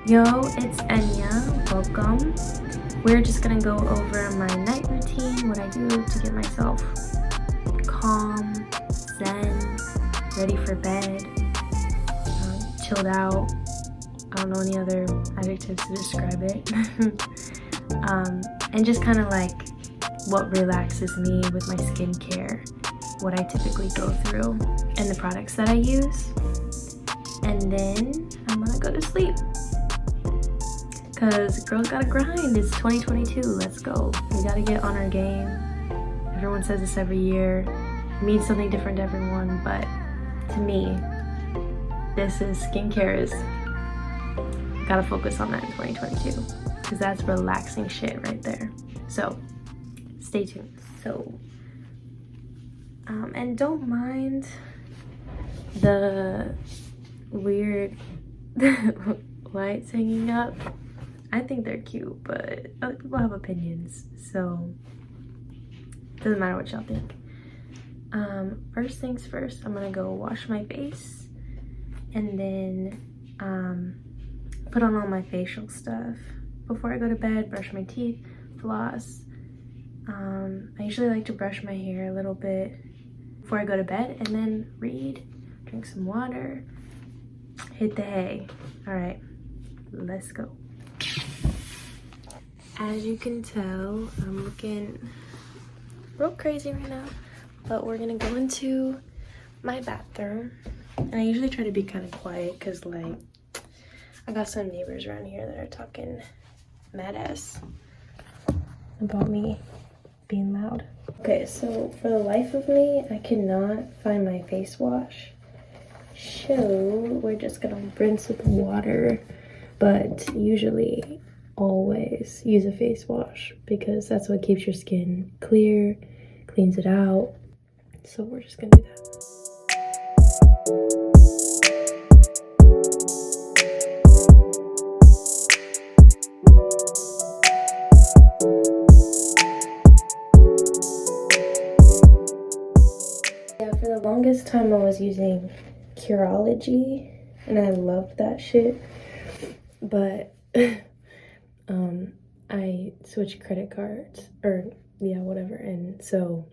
Yo, it's Enya. Welcome. We're just gonna go over my night routine, what I do to get myself calm, zen, ready for bed, chilled out. I don't know any other adjectives to describe it. And just kind of like what relaxes me with my skincare, what I typically go through, and the products that I use. And then I'm gonna go to sleep. Cause girls gotta grind. It's 2022. Let's go. We gotta get on our game. Everyone says this every year. It means something different to everyone, but to me, this is skincare is gotta focus on that in 2022. Cause that's relaxing shit right there. So stay tuned. So and don't mind the weird lights hanging up. I think they're cute, but other people have opinions, so doesn't matter what y'all think. First things first, I'm gonna go wash my face and then put on all my facial stuff before I go to bed. Brush my teeth, floss. I usually like to brush my hair a little bit before I go to bed, and then read, drink some water, hit the hay. All right, let's go. As you can tell, I'm looking real crazy right now, but we're gonna go into my bathroom. And I usually try to be kind of quiet because like I got some neighbors around here that are talking mad ass about me being loud. Okay, so for the life of me, I cannot find my face wash. So we're just gonna rinse with water, but usually always use a face wash because that's what keeps your skin clear, cleans it out. So we're just gonna do that. Yeah, for the longest time I was using Curology and I loved that shit, but I switched credit cards, or yeah, whatever, and so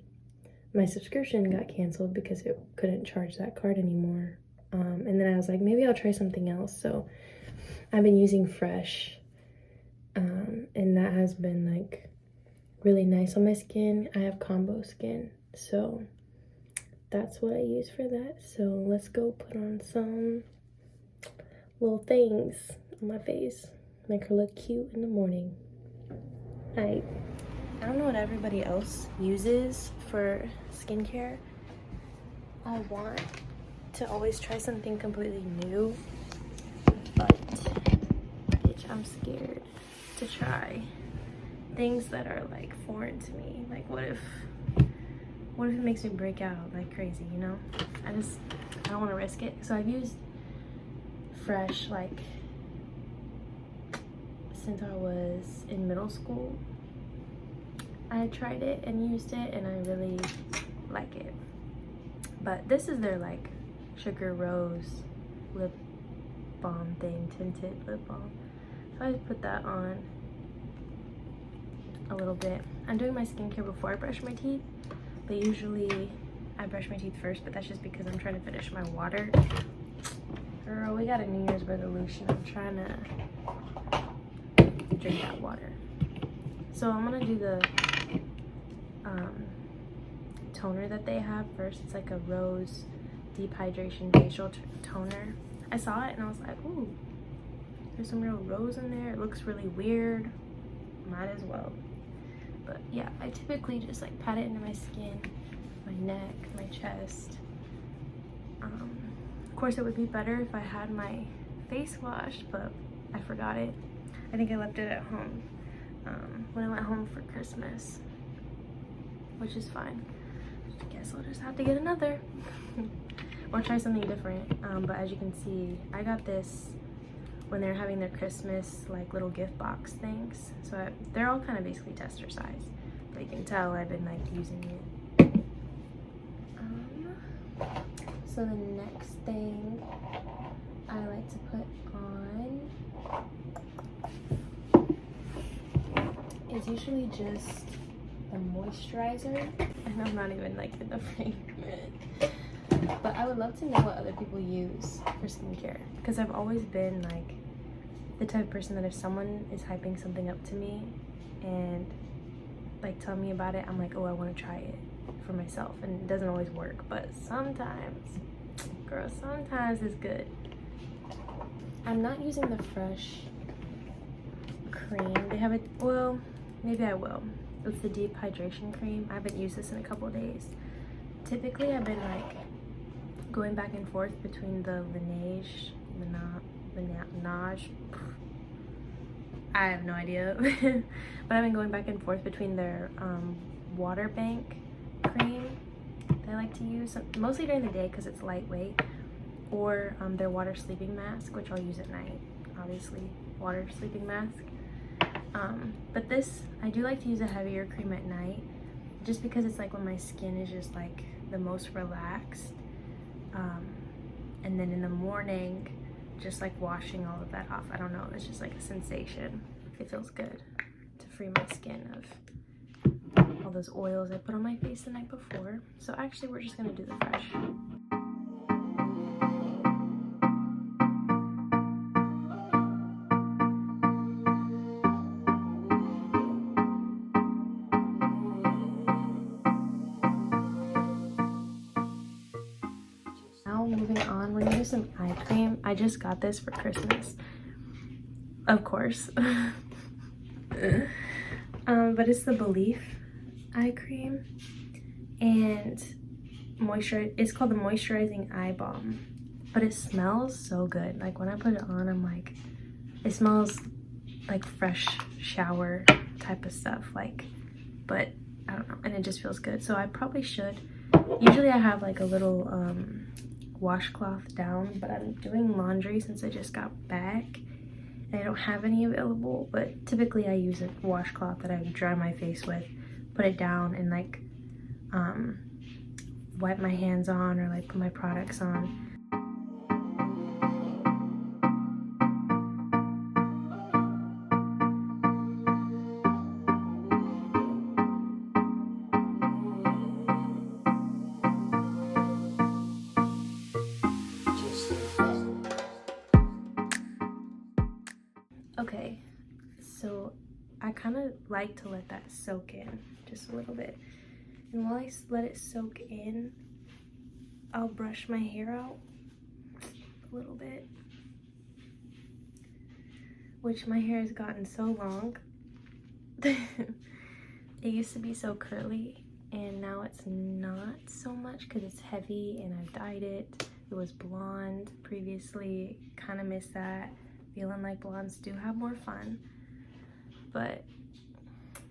my subscription got canceled because it couldn't charge that card anymore. And then I was like, maybe I'll try something else. So I've been using Fresh, and that has been like really nice on my skin. I have combo skin, so that's what I use for that. So let's go put on some little things on my face, make her look cute in the morning. I don't know what everybody else uses for skincare. I want to always try something completely new, but bitch, I'm scared to try things that are like foreign to me. Like what if it makes me break out like crazy, you know? I don't want to risk it. So I've used Fresh like since I was in middle school. I tried it and used it and I really like it. But this is their like sugar rose lip balm thing, tinted lip balm. So I just put that on a little bit. I'm doing my skincare before I brush my teeth, but usually I brush my teeth first, but that's just because I'm trying to finish my water. Girl, we got a New Year's resolution. I'm trying to drink that water. So I'm gonna do the toner that they have first. It's like a rose deep hydration facial toner. I saw it and I was like, ooh, there's some real rose in there. It looks really weird. Might as well. But yeah, I typically just like pat it into my skin, my neck, my chest. Of course, it would be better if I had my face wash, but I forgot it. I think I left it at home when I went home for Christmas, which is fine. I guess I'll just have to get another or try something different. But as you can see, I got this when they're having their Christmas like little gift box things. So they're all kind of basically tester size, but you can tell I've been like using it. So the next thing I like to put on it's usually just the moisturizer. And I'm not even like in the frame. But I would love to know what other people use for skincare, because I've always been like the type of person that if someone is hyping something up to me and like tell me about it, I'm like, oh, I want to try it for myself. And it doesn't always work, but sometimes, girl, sometimes it's good. I'm not using the Fresh cream. They have it, well, maybe I will. It's the deep hydration cream. I haven't used this in a couple of days. Typically I've been like going back and forth between the Laneige, I have no idea. But I've been going back and forth between their water bank cream that I like to use, mostly during the day because it's lightweight, or their water sleeping mask, which I'll use at night, obviously, water sleeping mask. But this, I do like to use a heavier cream at night, just because it's like when my skin is just like the most relaxed. And then in the morning, just like washing all of that off, I don't know, it's just like a sensation. It feels good to free my skin of all those oils I put on my face the night before. So actually we're just gonna do the Fresh. Moving on, we're gonna do some eye cream. I just got this for Christmas, of course. But it's the Belief eye cream, and it's called the Moisturizing Eye Balm. But it smells so good. Like when I put it on, I'm like, it smells like fresh shower type of stuff. Like, but I don't know, and it just feels good. So I probably should. Usually I have like a little washcloth down, but I'm doing laundry since I just got back and I don't have any available. But typically I use a washcloth that I dry my face with, put it down, and like wipe my hands on, or like put my products on. Okay, so I kind of like to let that soak in just a little bit. And while I let it soak in, I'll brush my hair out a little bit. Which my hair has gotten so long. It used to be so curly, and now it's not so much because it's heavy and I've dyed it. It was blonde previously, kind of miss that. Feeling like blondes do have more fun, but,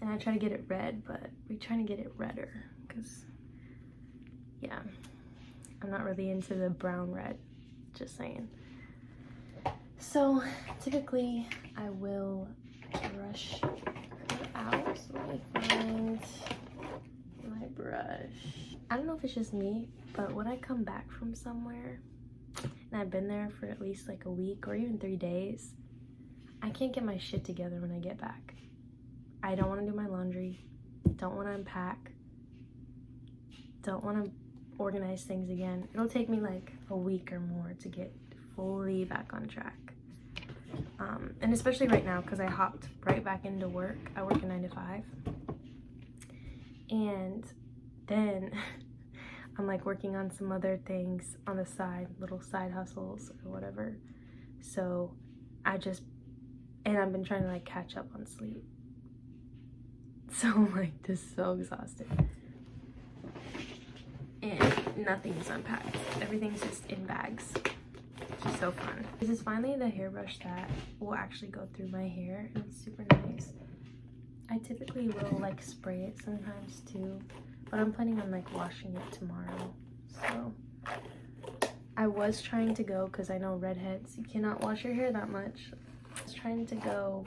and I try to get it red, but we're trying to get it redder because, yeah, I'm not really into the brown red, just saying. So typically I will brush it out. So let me find my brush. I don't know if it's just me, but when I come back from somewhere and I've been there for at least like a week or even 3 days, I can't get my shit together when I get back. I don't want to do my laundry, don't want to unpack, don't want to organize things again. It'll take me like a week or more to get fully back on track. And especially right now, because I hopped right back into work. I work a 9 to 5. And then I'm like working on some other things on the side, little side hustles or whatever. So and I've been trying to like catch up on sleep. So I'm like just so exhausted. And nothing's unpacked. Everything's just in bags. Which is so fun. This is finally the hairbrush that will actually go through my hair, and it's super nice. I typically will like spray it sometimes too, but I'm planning on like washing it tomorrow. So I was trying to go, because I know redheads, you cannot wash your hair that much. I was trying to go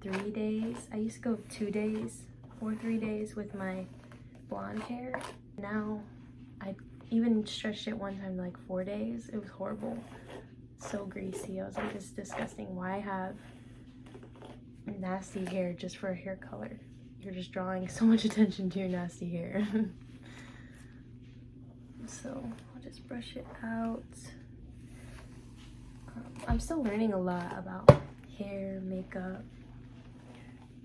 3 days. I used to go 2 days or 3 days with my blonde hair. Now I even stretched it one time to like 4 days. It was horrible. So greasy. I was like, this is disgusting. Why have nasty hair just for a hair color. You're just drawing so much attention to your nasty hair. So I'll just brush it out. I'm still learning a lot about hair, makeup.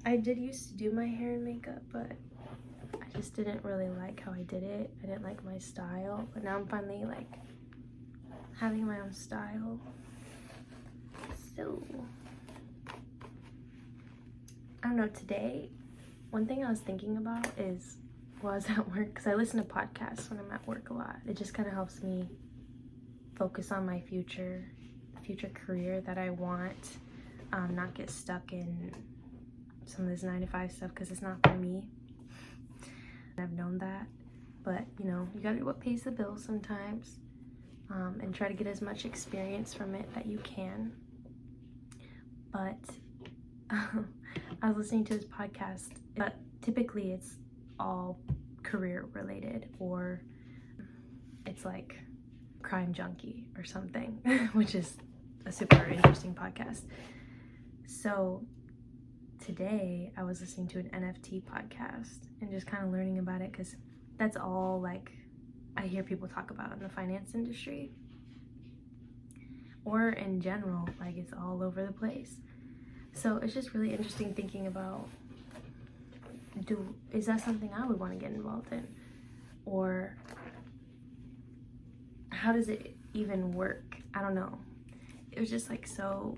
I did used to do my hair and makeup, but I just didn't really like how I did it. I didn't like my style, but now I'm finally like having my own style. So I don't know, today, one thing I was thinking about is while I was at work, because I listen to podcasts when I'm at work a lot. It just kind of helps me focus on my future career that I want, not get stuck in some of this 9-to-5 stuff, because it's not for me. I've known that, but you know, you gotta do what pays the bills sometimes, and try to get as much experience from it that you can. But I was listening to this podcast, but typically it's all career related, or it's like Crime Junkie or something, which is a super interesting podcast. So today I was listening to an NFT podcast and just kind of learning about it, because that's all like I hear people talk about in the finance industry, or in general, like it's all over the place. So it's just really interesting thinking about, is that something I would want to get involved in, or how does it even work? I don't know. It was just like so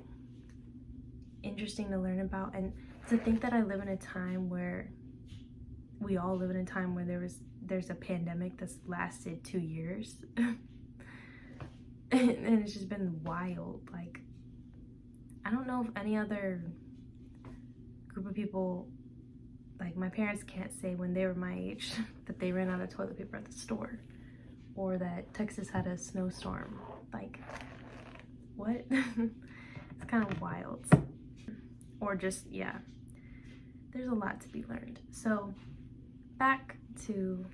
interesting to learn about, and to think that I live in a time where we all live in a time where there's a pandemic that's lasted 2 years. And it's just been wild. Like, I don't know if any other group of people, like my parents can't say when they were my age that they ran out of toilet paper at the store, or that Texas had a snowstorm. Like, what? It's kind of wild. Or just, yeah, there's a lot to be learned. So back to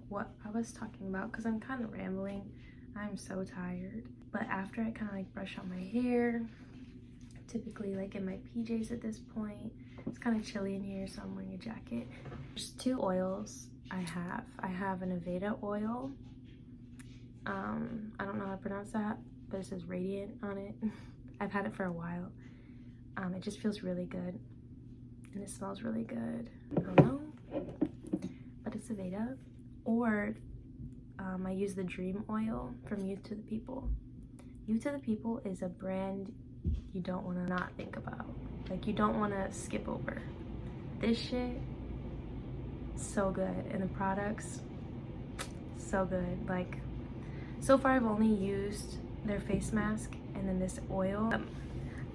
what I was talking about, because I'm kind of rambling. I'm so tired. But after I kind of like brush out my hair, typically like in my PJs at this point, it's kind of chilly in here, so I'm wearing a jacket. There's 2 oils I have an Aveda oil. I don't know how to pronounce that, but it says Radiant on it. I've had it for a while. It just feels really good, and it smells really good. I don't know, but it's Aveda. Or I use the Dream oil from Youth to the People. Youth to the People is a brand you don't want to not think about. Like, you don't want to skip over. This shit, so good. And the products, so good. Like, so far I've only used their face mask and then this oil.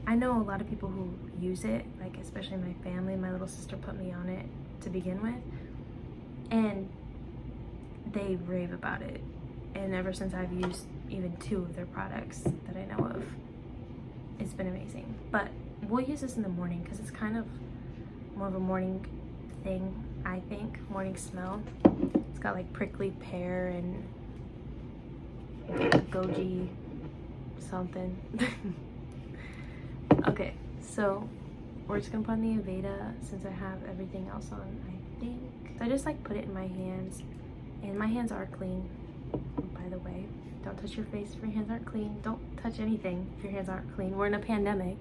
I know a lot of people who use it, like especially my family. My little sister put me on it to begin with, and they rave about it. And ever since I've used even 2 of their products that I know of, it's been amazing. But we'll use this in the morning because it's kind of more of a morning thing, I think. Morning smell. It's got like prickly pear and goji something. Okay, so we're just gonna put on the Aveda since I have everything else on, I think. So I just like put it in my hands, and my hands are clean, by the way. Don't touch your face if your hands aren't clean. Don't touch anything if your hands aren't clean. We're in a pandemic.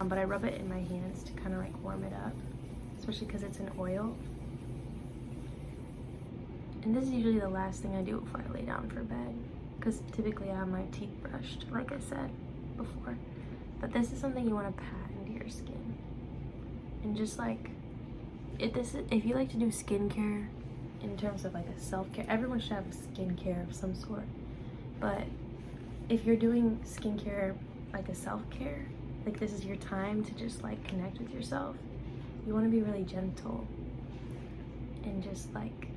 But I rub it in my hands to kind of like warm it up, especially because it's an oil. And this is usually the last thing I do before I lay down for bed, because typically I have my teeth brushed, like I said before. But this is something you want to pat into your skin. And just like, if you like to do skincare in terms of like a self-care, everyone should have a skincare of some sort. But if you're doing skincare like a self-care, like this is your time to just like connect with yourself. You want to be really gentle and just like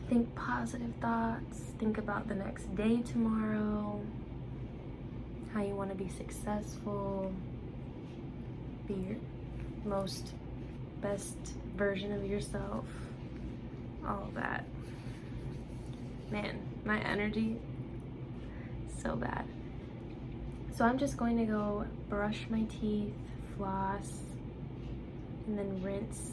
think positive thoughts. Think about the next day tomorrow, how you want to be successful, be your most best version of yourself, all of that. Man, my energy, so bad. So I'm just going to go brush my teeth, floss, and then rinse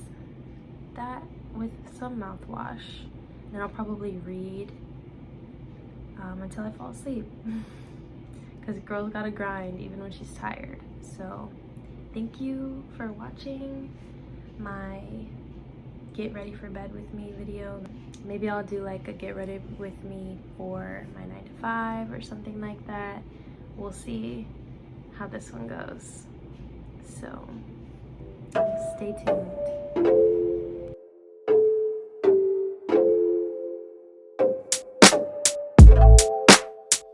that with some mouthwash. Then I'll probably read until I fall asleep. Because girl's gotta grind even when she's tired. So thank you for watching my get ready for bed with me video. Maybe I'll do like a get ready with me for my 9 to 5 or something like that. We'll see how this one goes. So stay tuned.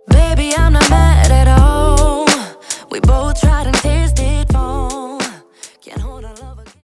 Baby, I'm not mad at all. We both tried and tasted